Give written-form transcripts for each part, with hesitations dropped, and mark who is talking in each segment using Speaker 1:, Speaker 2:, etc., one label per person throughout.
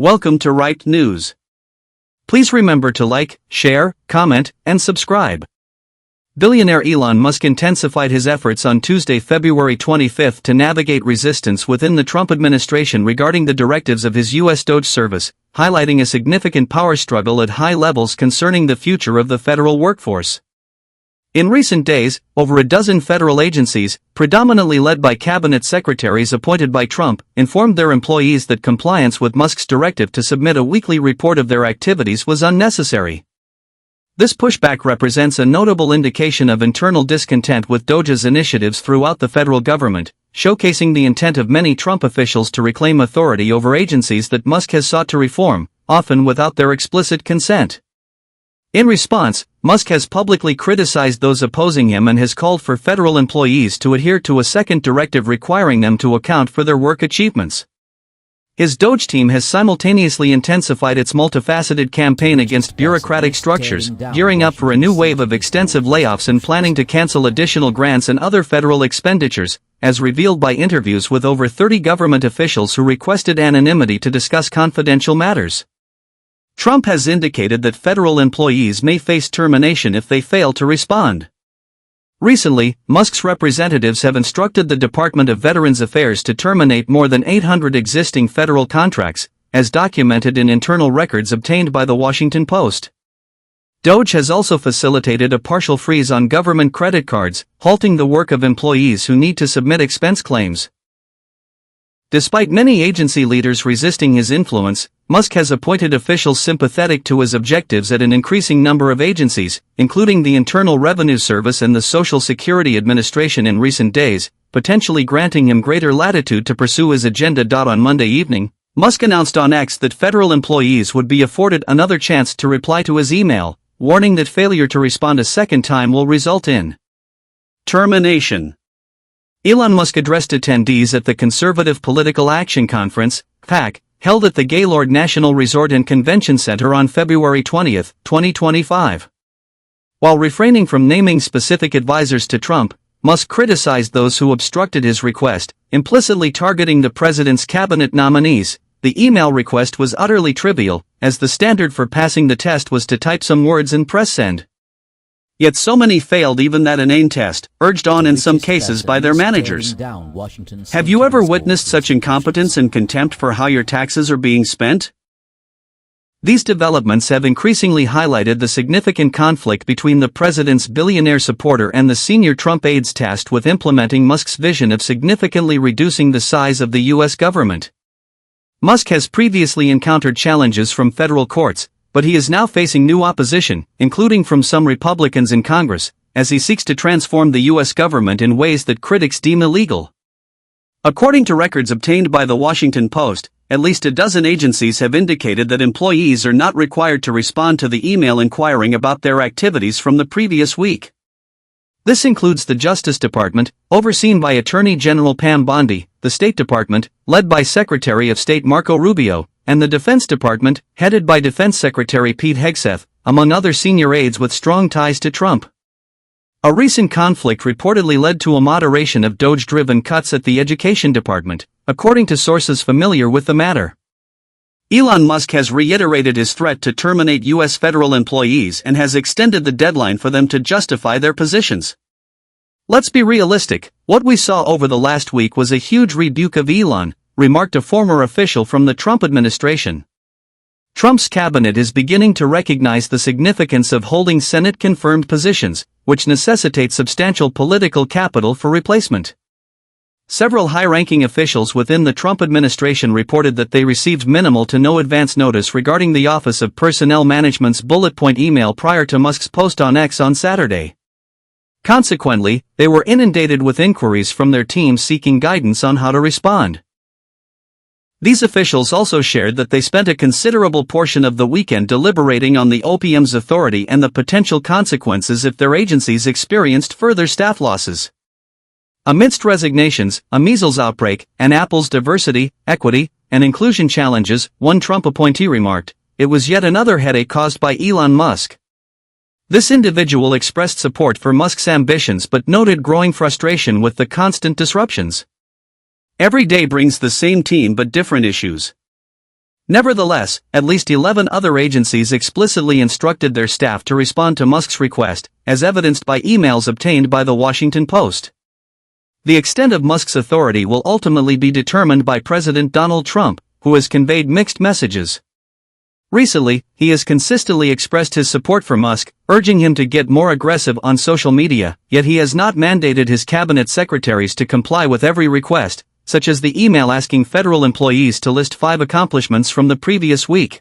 Speaker 1: Welcome to Right News. Please remember to like, share, comment, and subscribe. Billionaire Elon Musk intensified his efforts on Tuesday, February 25 to navigate resistance within the Trump administration regarding the directives of his US DOGE Service, highlighting a significant power struggle at high levels concerning the future of the federal workforce. In recent days, over a dozen federal agencies, predominantly led by cabinet secretaries appointed by Trump, informed their employees that compliance with Musk's directive to submit a weekly report of their activities was unnecessary. This pushback represents a notable indication of internal discontent with DOGE's initiatives throughout the federal government, showcasing the intent of many Trump officials to reclaim authority over agencies that Musk has sought to reform, often without their explicit consent. In response, Musk has publicly criticized those opposing him and has called for federal employees to adhere to a second directive requiring them to account for their work achievements. His DOGE team has simultaneously intensified its multifaceted campaign against bureaucratic structures, gearing up for a new wave of extensive layoffs and planning to cancel additional grants and other federal expenditures, as revealed by interviews with over 30 government officials who requested anonymity to discuss confidential matters. Trump has indicated that federal employees may face termination if they fail to respond. Recently, Musk's representatives have instructed the Department of Veterans Affairs to terminate more than 800 existing federal contracts, as documented in internal records obtained by the Washington Post. DOGE has also facilitated a partial freeze on government credit cards, halting the work of employees who need to submit expense claims. Despite many agency leaders resisting his influence, Musk has appointed officials sympathetic to his objectives at an increasing number of agencies, including the Internal Revenue Service and the Social Security Administration in recent days, potentially granting him greater latitude to pursue his agenda. On Monday evening, Musk announced on X that federal employees would be afforded another chance to reply to his email, warning that failure to respond a second time will result in termination. Elon Musk addressed attendees at the Conservative Political Action Conference, PAC, held at the Gaylord National Resort and Convention Center on February 20, 2025. While refraining from naming specific advisors to Trump, Musk criticized those who obstructed his request, implicitly targeting the president's cabinet nominees. The email request was utterly trivial, as the standard for passing the test was to type some words and press send. Yet so many failed even that inane test, urged on in some cases by their managers. Have you ever witnessed such incompetence and contempt for how your taxes are being spent? These developments have increasingly highlighted the significant conflict between the president's billionaire supporter and the senior Trump aides tasked with implementing Musk's vision of significantly reducing the size of the U.S. government. Musk has previously encountered challenges from federal courts, but he is now facing new opposition, including from some Republicans in Congress, as he seeks to transform the U.S. government in ways that critics deem illegal. According to records obtained by the Washington Post, at least a dozen agencies have indicated that employees are not required to respond to the email inquiring about their activities from the previous week. This includes the Justice Department, overseen by Attorney General Pam Bondi, the State Department, led by Secretary of State Marco Rubio, and the Defense Department, headed by Defense Secretary Pete Hegseth, among other senior aides with strong ties to Trump. A recent conflict reportedly led to a moderation of DOGE-driven cuts at the Education Department, according to sources familiar with the matter. Elon Musk has reiterated his threat to terminate U.S. federal employees and has extended the deadline for them to justify their positions. Let's be realistic, what we saw over the last week was a huge rebuke of Elon, remarked a former official from the Trump administration. Trump's cabinet is beginning to recognize the significance of holding Senate-confirmed positions, which necessitate substantial political capital for replacement. Several high-ranking officials within the Trump administration reported that they received minimal to no advance notice regarding the Office of Personnel Management's bullet point email prior to Musk's post on X on Saturday. Consequently, they were inundated with inquiries from their teams seeking guidance on how to respond. These officials also shared that they spent a considerable portion of the weekend deliberating on the OPM's authority and the potential consequences if their agencies experienced further staff losses. Amidst resignations, a measles outbreak, and Apple's diversity, equity, and inclusion challenges, one Trump appointee remarked, it was yet another headache caused by Elon Musk. This individual expressed support for Musk's ambitions but noted growing frustration with the constant disruptions. Every day brings the same team but different issues. Nevertheless, at least 11 other agencies explicitly instructed their staff to respond to Musk's request, as evidenced by emails obtained by The Washington Post. The extent of Musk's authority will ultimately be determined by President Donald Trump, who has conveyed mixed messages. Recently, he has consistently expressed his support for Musk, urging him to get more aggressive on social media, yet he has not mandated his cabinet secretaries to comply with every request, such as the email asking federal employees to list 5 accomplishments from the previous week.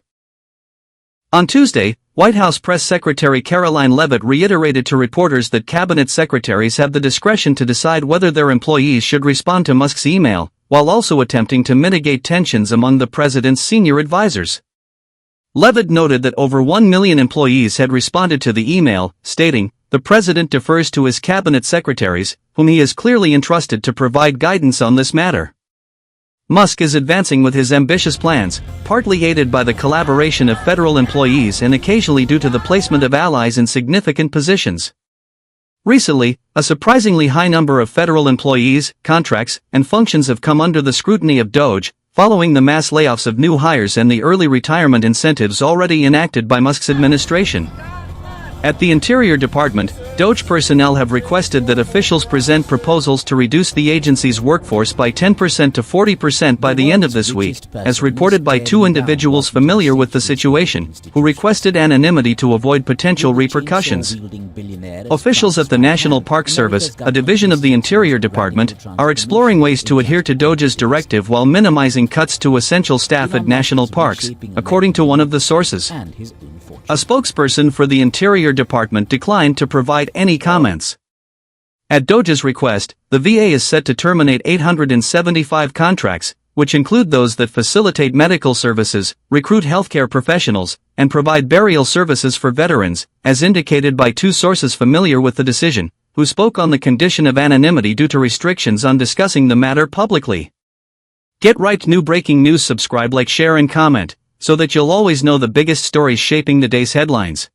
Speaker 1: On Tuesday, White House Press Secretary Caroline Leavitt reiterated to reporters that cabinet secretaries have the discretion to decide whether their employees should respond to Musk's email, while also attempting to mitigate tensions among the president's senior advisors. Leavitt noted that over 1 million employees had responded to the email, stating, "The president defers to his cabinet secretaries, whom he has clearly entrusted to provide guidance on this matter." Musk is advancing with his ambitious plans, partly aided by the collaboration of federal employees and occasionally due to the placement of allies in significant positions. Recently, a surprisingly high number of federal employees, contracts, and functions have come under the scrutiny of DOGE, following the mass layoffs of new hires and the early retirement incentives already enacted by Musk's administration. At the Interior Department, DOGE personnel have requested that officials present proposals to reduce the agency's workforce by 10% to 40% by the end of this week, as reported by 2 individuals familiar with the situation, who requested anonymity to avoid potential repercussions. Officials at the National Park Service, a division of the Interior Department, are exploring ways to adhere to DOGE's directive while minimizing cuts to essential staff at national parks, according to one of the sources. A spokesperson for the Interior Department declined to provide any comments. At DOGE's request, the VA is set to terminate 875 contracts, which include those that facilitate medical services, recruit healthcare professionals, and provide burial services for veterans, as indicated by 2 sources familiar with the decision, who spoke on the condition of anonymity due to restrictions on discussing the matter publicly. Get right new breaking news. Subscribe, like, share and comment, so that you'll always know the biggest stories shaping the day's headlines.